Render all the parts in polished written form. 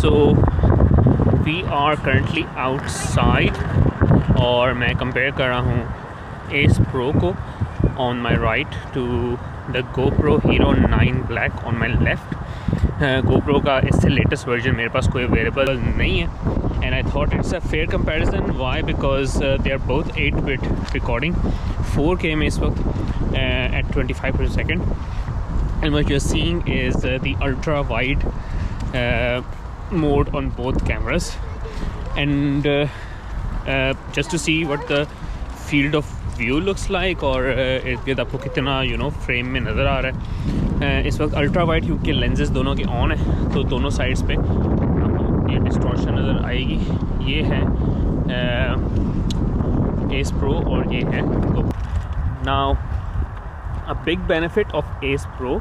So we are currently outside और मैं compare कर रहा हूँ एस प्रो को on my right to the GoPro Hero 9 Black on my left. GoPro का इससे लेटेस्ट वर्जन मेरे पास कोई अवेलेबल नहीं है and I thought it's a fair comparison. Why? Because they are both 8-bit recording 4K में इस वक्त at 25 per second and what you're seeing is the ultra wide mode on both cameras and just to see what the field of view looks like और इर्द गिर्द आपको कितना frame में नज़र आ रहा है। इस वक्त अल्ट्रा वाइड क्योंकि लेंसेज दोनों के ऑन है तो दोनों साइड्स पे आपको ये डिस्टॉर्शन नज़र आएगी। ये है एस प्रो और ये है now a big benefit of S pro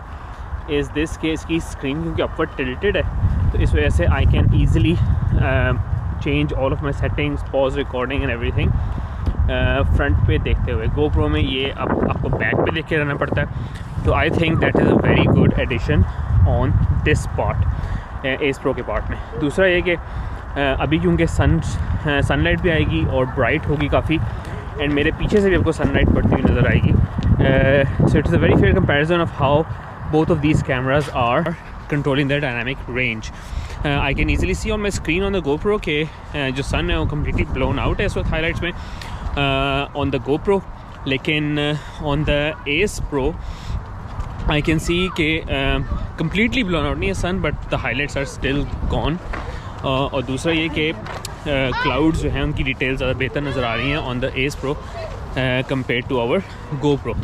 is this कि इसकी स्क्रीन क्योंकि अपवर्ड टिल्टेड है तो इस वजह से I can easily change all of my settings, pause recording and everything front पे देखते हुए। GoPro में ये अब आपको बैक पे देख के रहना पड़ता है तो I think that is a very good addition on this part Ace Pro के पार्ट में। दूसरा ये कि अभी क्योंकि सनलाइट भी आएगी और ब्राइट होगी काफ़ी एंड मेरे पीछे से भी आपको सनलाइट पड़ती हुई नज़र आएगी। So it is a very fair comparison of how both of these cameras are controlling the dynamic range. I can easily see on my screen on the GoPro के जो सन है वो कम्प्लीटली ब्लोन आउट है इस वक्त highlights में on the GoPro, लेकिन on the ACE Pro I can see कि completely blown out नहीं है sun but the highlights are still gone। और दूसरा ये कि clouds जो हैं उनकी डिटेल्स ज़्यादा बेहतर नज़र आ रही हैं on the ACE Pro compared to our GoPro।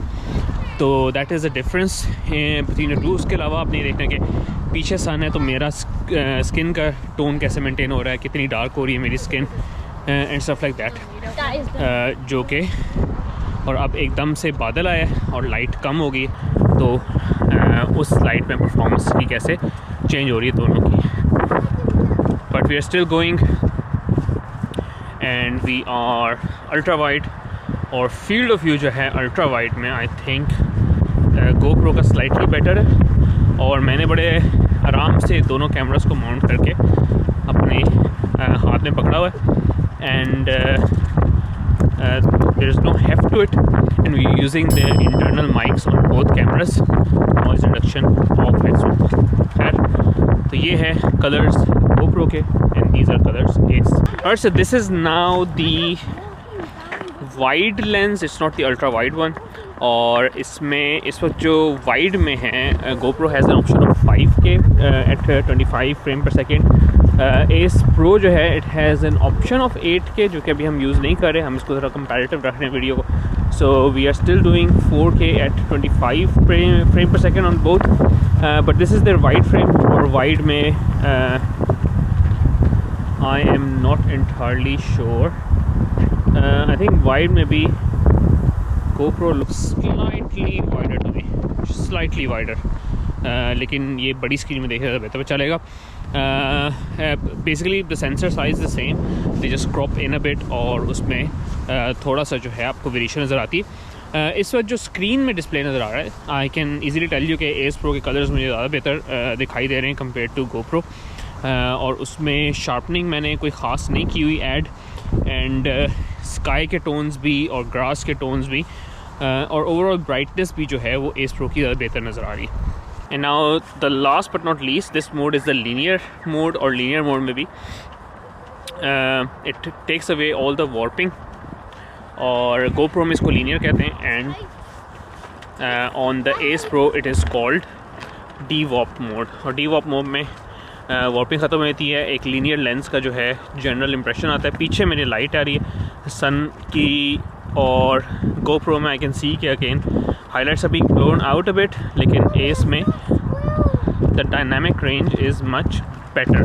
तो that is the difference between the two। उसके अलावा आप नहीं देखना कि पीछे सन है तो मेरा स्किन का टोन कैसे मेंटेन हो रहा है, कितनी डार्क हो रही है मेरी skin and stuff like that. जो कि और अब एकदम से बादल आया और लाइट कम हो गई तो उस लाइट में परफॉर्मेंस की कैसे चेंज हो रही है दोनों की। But we are still going and we are ultra wide और फील्ड ऑफ व्यू जो है अल्ट्रा वाइड में आई थिंक GoPro का स्लाइटली बेटर है और मैंने बड़े आराम से दोनों कैमरास को माउंट करके अपने हाथ में पकड़ा हुआ है and there is no heft to it and we are using the internal mics on both cameras, noise reduction off है तो ये है colors GoPro के and these are colors ACE। Alright, so this is now the wide lens, it's not the ultra wide one और इसमें इस वक्त जो वाइड में है GoPro has an option of 5K at 25 frame per second। ACE Pro जो है it has an option of 8K जो कि अभी हम यूज़ नहीं कर रहे, हम इसको ज़रा कंपैरेटिव रख रहे हैं वीडियो को। So we are still doing 4K at 25 frame per second on both but this is their wide frame और वाइड में I am not entirely sure. I think wide में भी GoPro looks slightly wider to me, slightly wider लेकिन ये बड़ी screen में देखा बेहतर चलेगा। Basically the sensor size the same, they just crop in a bit और उसमें थोड़ा सा जो है आपको वेरिएशन नज़र आती है। इस वक्त जो स्क्रीन में डिस्प्ले नज़र आ रहा है I can easily tell you कि ACE Pro के कलर्स मुझे ज़्यादा बेहतर दिखाई दे रहे हैं कंपेयर टू GoPro और उसमें शार्पनिंग मैंने कोई ख़ास नहीं की हुई ऐड एंड स्काई के टोन्स भी और ग्रास के टोन्स भी और ओवरऑल ब्राइटनेस भी जो है वो ACE Pro की ज़्यादा बेहतर नज़र आ रही है। And now the last but not least, this mode is the linear mode or linear mode में भी it takes away all the warping और GoPro में इसको linear कहते हैं and on the ACE Pro it is called de-warp mode और de-warp mode में warping ख़त्म होती है, एक linear lens का जो है general impression आता है। पीछे मेरी लाइट आ रही है sun की और GoPro में आई कैन सी कि again highlights are being blown out a bit लेकिन ACE में the dynamic range is much better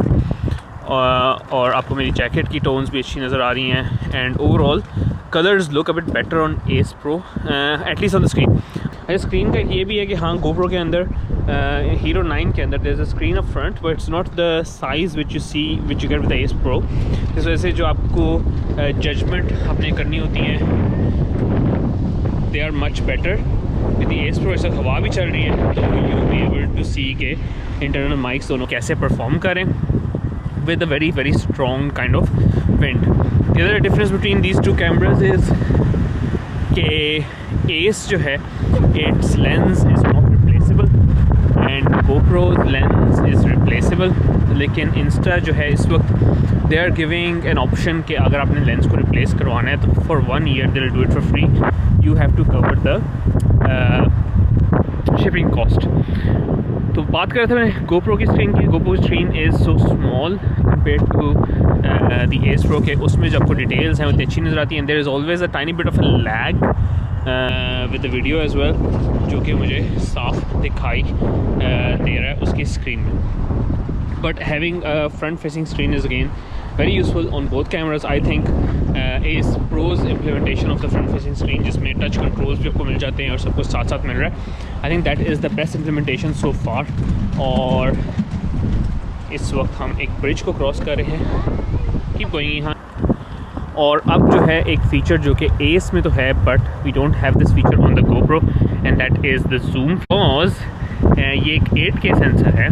और आपको मेरी जैकेट की टोन्स भी अच्छी नज़र आ रही हैं and overall colours look a bit better on ACE Pro at least on the screen. Screen का ये भी है कि हाँ GoPro के अंदर Hero 9 के अंदर there is a screen up front but it's not the size which you get with ACE Pro। इस वजह से जो आपको जजमेंट आपने करनी होती है they are much better with ACE Pro। इस वक्त हवा भी चल रही है तो यू बी एबल टू सी के इंटरनल माइक्स दोनों कैसे परफॉर्म करें with a very strong kind of wind. The other difference between these two cameras is कि ACE जो है, its lens is not replaceable and GoPro's lens is replaceable. लेकिन Insta जो है इस वक्त they are giving an option कि अगर आपने लेंस को रिप्लेस करवाना है तो for 1 year they'll do it for free. You have to cover the shipping cost. तो बात कर रहे थे मैं GoPro की स्क्रीन की. GoPro screen is so small compared to the ACE Pro के. उसमें जो आपको डिटेल्स हैं वो अच्छी नज़र आती हैं. There is always a tiny bit of a lag with the video as well, जो कि मुझे साफ दिखाई दे रहा है उसकी स्क्रीन में. But having a front facing screen is again very useful on both cameras. I think ACE Pro's implementation of the front facing screen, जिसमें टच कंट्रोल्स भी आपको मिल जाते हैं और सब कुछ साथ साथ मिल रहा है, I think that is the best implementation so far. और इस वक्त हम एक ब्रिज को क्रॉस कर रहे हैं. कीप गोइंग यहाँ. और अब जो है एक फ़ीचर जो कि ACE में तो है but we don't have this feature on the GoPro and that is the zoom. Because ये एक 8K सेंसर है,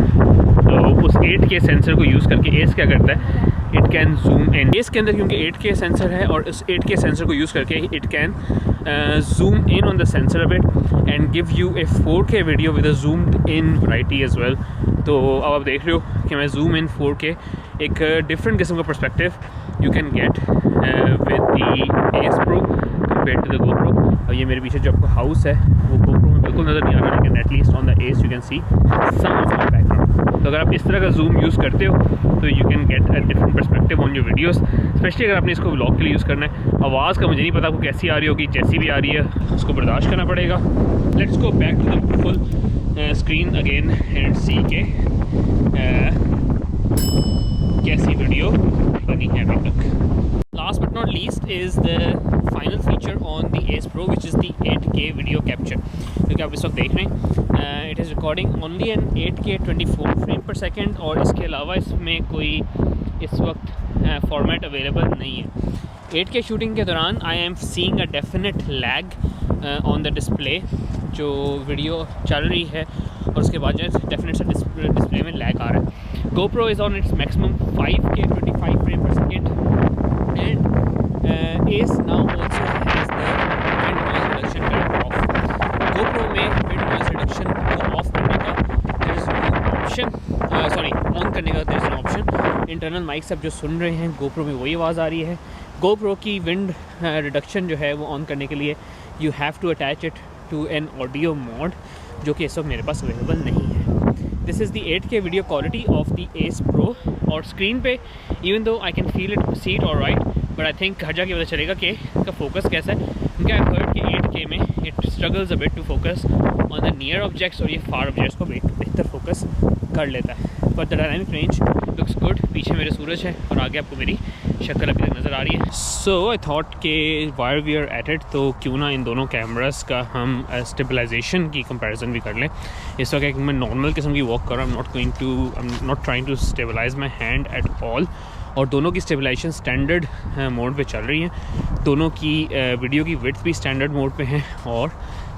तो उस 8K सेंसर को यूज़ करके ACE क्या करता है, it can zoom in. ACE के अंदर क्योंकि 8K सेंसर है और उस 8K सेंसर को यूज़ करके it can zoom in on the sensor a bit and give you a 4K video with a zoomed in variety as well. तो अब आप देख रहे हो कि मैं जूम इन 4K एक डिफरेंट किस्म का perspective you can get with the ACE Pro compare to the GoPro. और ये मेरे पीछे जो आपको हाउस है वो GoPro में बिल्कुल नज़र नहीं आ रहा, लेकिन at least on the ACE you can see some of the background. तो अगर आप इस तरह का जूम यूज़ करते हो तो you can get a different perspective on your videos, specially अगर आपने इसको व्लॉग के लिए यूज़ करना है. आवाज़ का मुझे नहीं पता आपको कैसी आ रही होगी, जैसी भी आ रही है उसको बर्दाश्त करना पड़ेगा. Let's go back to the full screen again and see के कैसी वीडियो बनी है अभी तक. Last but not least is the final feature on the ACE Pro, which is the 8K video capture. क्योंकि आप इस वक्त देख रहे हैं it is recording only an 8K 24 frame per second और इसके अलावा इसमें कोई इस वक्त फॉर्मेट अवेलेबल नहीं है. 8K शूटिंग के दौरान I am seeing a definite lag on the display. जो वीडियो चल रही है और उसके बाद जो है डेफिनेट सा डिस्प्ले में लैग आ रहा है. GoPro is on its maximum 5K 25 frame per second and ACE now also has the wind noise reduction turned off. GoPro में wind noise reduction को ऑफ करने का there is no option, on करने का there is no option. Internal mic से आप जो सुन रहे हैं GoPro में वही आवाज़ आ रही है. GoPro की विंड रिडक्शन जो है वो ऑन करने के लिए you have to attach it to an audio mode, जो कि इस वक्त मेरे पास अवेलेबल नहीं है. This is the 8K video quality of the ACE Pro. और स्क्रीन पे even though I can feel it, see it alright, but I think हर जगह पता चलेगा कि इसका फोकस कैसा है. क्योंकि आई हर्ड कि 8K में it struggles a bit to focus on the near objects और ये फार ऑब्जेक्ट्स को बेहतर फोकस कर लेता है. But the dynamic range looks good. पीछे मेरे सूरज है और आगे आपको मेरी शक्ल अभी तक नज़र आ रही है. सो आई थॉट के वायर वी आर एट इट, तो क्यों ना इन दोनों कैमरास का हम स्टेबलाइजेशन की कंपैरिजन भी कर लें. इस वक्त मैं नॉर्मल किस्म की वॉक कर रहा हूँ, I am not trying to stabilize my hand at all. और दोनों की स्टेबलाइजेशन स्टैंडर्ड मोड पे चल रही है. दोनों की वीडियो की विड्थ भी स्टैंडर्ड मोड पे है और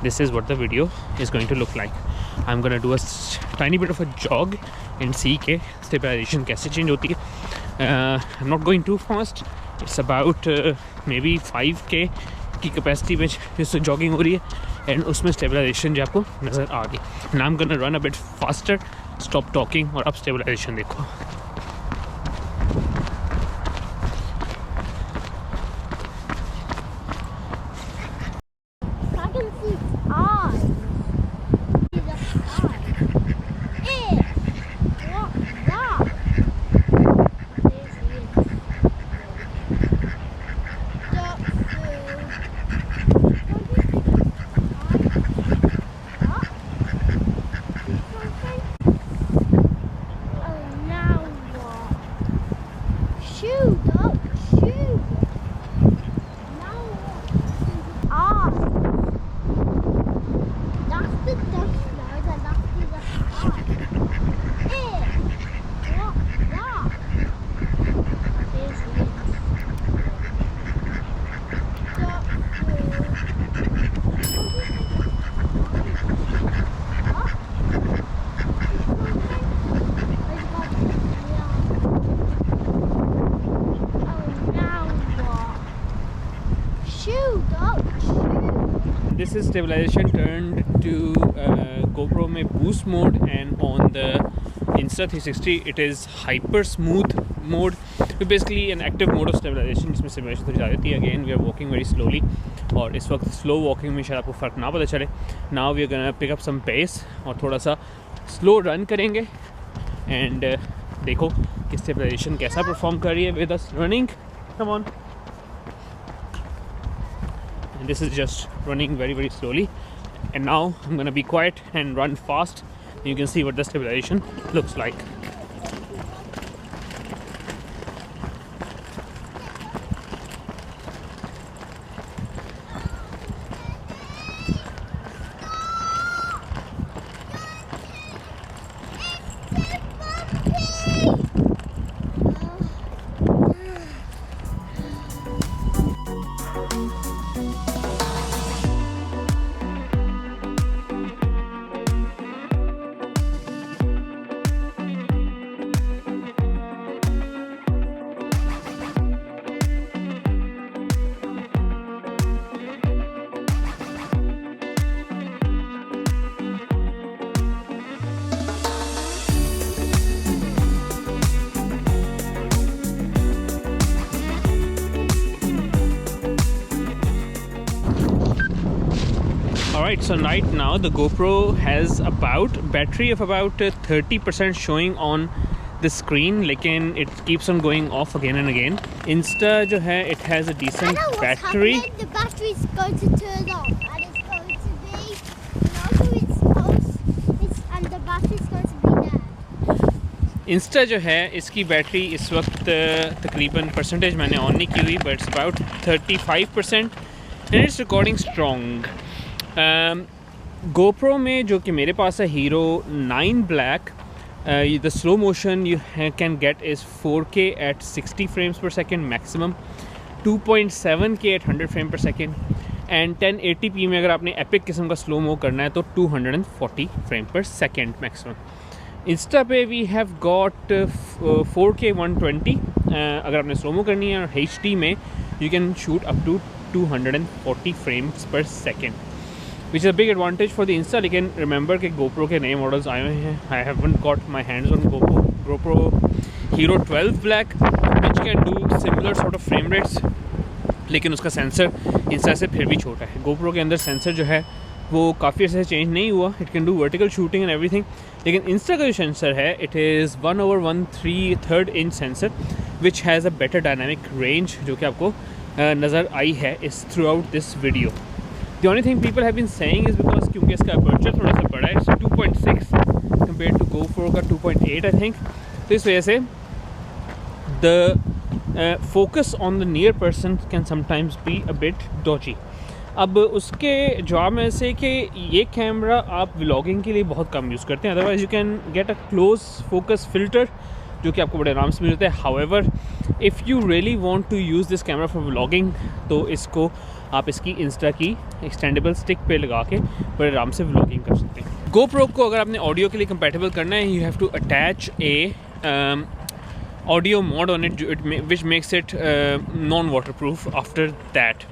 this is what the video is going to look like. I am gonna do a tiny bit of a jog and see के स्टेबलाइजेशन कैसे चेंज होती है. I am not going too fast. It's about maybe 5K की capacity में जिससे jogging हो रही है एंड उसमें स्टेबलाइजेशन जो आपको नज़र आ गई. Now I am gonna run a bit faster, stop talking, और अब स्टेबलाइजेशन देखो. this is stabilization turned to GoPro में boost mode, and on the Insta360 it is hyper smooth mode. So basically an active mode of stabilization जिसमें stabilization थोड़ी ज़्यादा थी. Again we are walking very slowly, और इस वक्त slow walking में शायद आपको फ़र्क ना पता चले. Now we are gonna pick up some pace और थोड़ा सा slow run करेंगे, and देखो कि stabilization कैसा perform कर रही है with us running. Come on. And this is just running very very slowly, and now I'm gonna be quiet and run fast. You can see what the stabilization looks like. Alright, so right now the GoPro has about battery of about 30% showing on the screen, लेकिन it keeps on going off again and again. Insta जो है, it has a decent battery. The battery is going to turn off, and it's going to be, and the battery is going to be there. Insta जो है, इसकी battery इस वक्त तकरीबन percentage मैंने on नहीं की हुई, but it's about 35% and it's recording strong. GoPro में जो कि मेरे पास है hero 9 Black, the slow motion you can get is 4K at 60 frames per second maximum, 2.7K at 100 frames per second, and 1080p में अगर आपने epic किस्म का slow mo करना है तो 240 frames per second maximum. Insta पे we have got 4K 120, अगर आपने slow mo करनी है, और HD में you can shoot up to 240 frames per second, which is a big advantage for the Insta. लेकिन remember कि GoPro के नए मॉडल्स आए हुए हैं. I haven't got my hands on GoPro Hero 12 Black, which can do similar sort of frame rates, लेकिन उसका sensor Insta से फिर भी छोटा है. GoPro के अंदर सेंसर जो है वो काफ़ी ऐसे चेंज नहीं हुआ. It can do vertical shooting and everything, लेकिन Insta का जो सेंसर है it is 1/1/3 inch sensor, which has a better dynamic range, जो कि आपको नज़र आई है इस throughout this video. The only thing people have been saying is because क्योंकि इसका aperture थोड़ा सा बड़ा है, it's 2.6 compared to GoPro का 2.8 I think, तो इस वजह से the focus on the near person can sometimes be a bit dodgy. अब उसके जवाब में से कि ये कैमरा आप व्लॉगिंग के लिए बहुत कम यूज़ करते हैं, otherwise you can get a close focus filter जो कि आपको बड़े आराम से मिल जाता है. However if you really want to use this camera for vlogging, तो इसको आप इसकी इंस्टा की एक्सटेंडेबल स्टिक पे लगा के बड़े आराम से व्लॉगिंग कर सकते हैं. GoPro को अगर आपने ऑडियो के लिए कंपैटिबल करना है, you have to attach a audio mode on it which makes it non waterproof after that,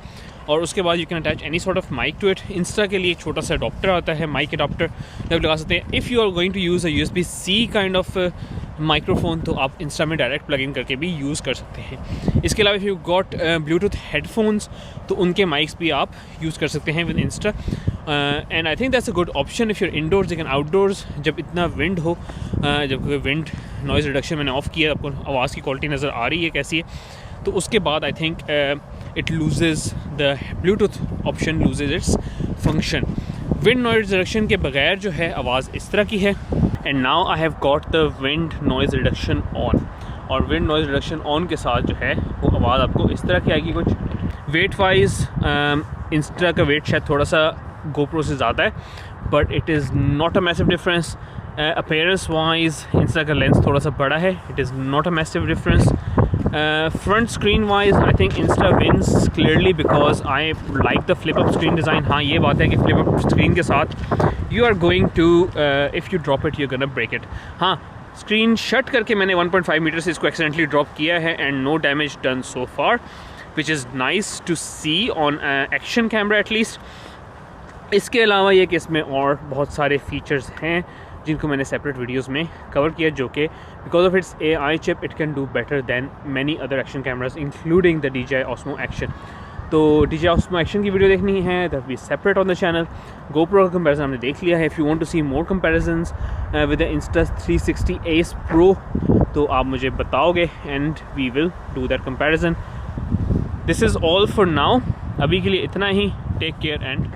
और उसके बाद you can attach any sort of mic to it. Insta के लिए एक छोटा सा अडॉप्टर आता है, माइक अडॉप्टर, जब लगा सकते हैं. If you are going to use a USB-C kind of microphone, तो आप इंस्टा में डायरेक्ट प्लग इन करके भी यूज़ कर सकते हैं. इसके अलावा if you got bluetooth headphones, तो उनके माइक्स भी आप यूज़ कर सकते हैं with Insta. And I think that's a good option if you're indoors. लेकिन आउटडोर्स जब इतना विंड हो, जब विंड नॉइज़ रिडक्शन मैंने ऑफ़ किया, आपको आवाज़ की क्वालिटी नज़र आ रही है कैसी है, तो उसके बाद I think it loses, the Bluetooth option loses its function. Wind noise reduction के बगैर जो है आवाज़ इस तरह की है. And now I have got the wind noise reduction on, और wind noise reduction on के साथ जो है वो आवाज़ आपको इस तरह की आएगी. कुछ weight wise Insta का weight शायद थोड़ा सा GoPro से ज़्यादा है, but it is not a massive difference. Appearance wise Insta का लेंस थोड़ा सा बड़ा है, it is not a massive difference. Front screen wise I think Insta wins clearly because I like the flip up screen design. हाँ ये बात है कि flip up screen के साथ you are going to if you drop it you're gonna break it. हाँ, screen shut करके मैंने 1.5 मीटर से इसको accidentally drop किया है and no damage done so far, which is nice to see on action camera at least. इसके अलावा ये कि इसमें और बहुत सारे फीचर्स हैं जिनको मैंने सेपरेट वीडियोस में कवर किया, जो कि because of its AI chip it can do better than many other action cameras including the DJI Osmo Action। तो DJI Osmo Action की वीडियो देखनी है that be separate on the channel. GoPro का comparison हमने देख लिया है। If you want to see more comparisons with the Insta360 ACE Pro तो आप मुझे बताओगे and we will do that comparison. This is all for now, अभी के लिए इतना ही। Take care and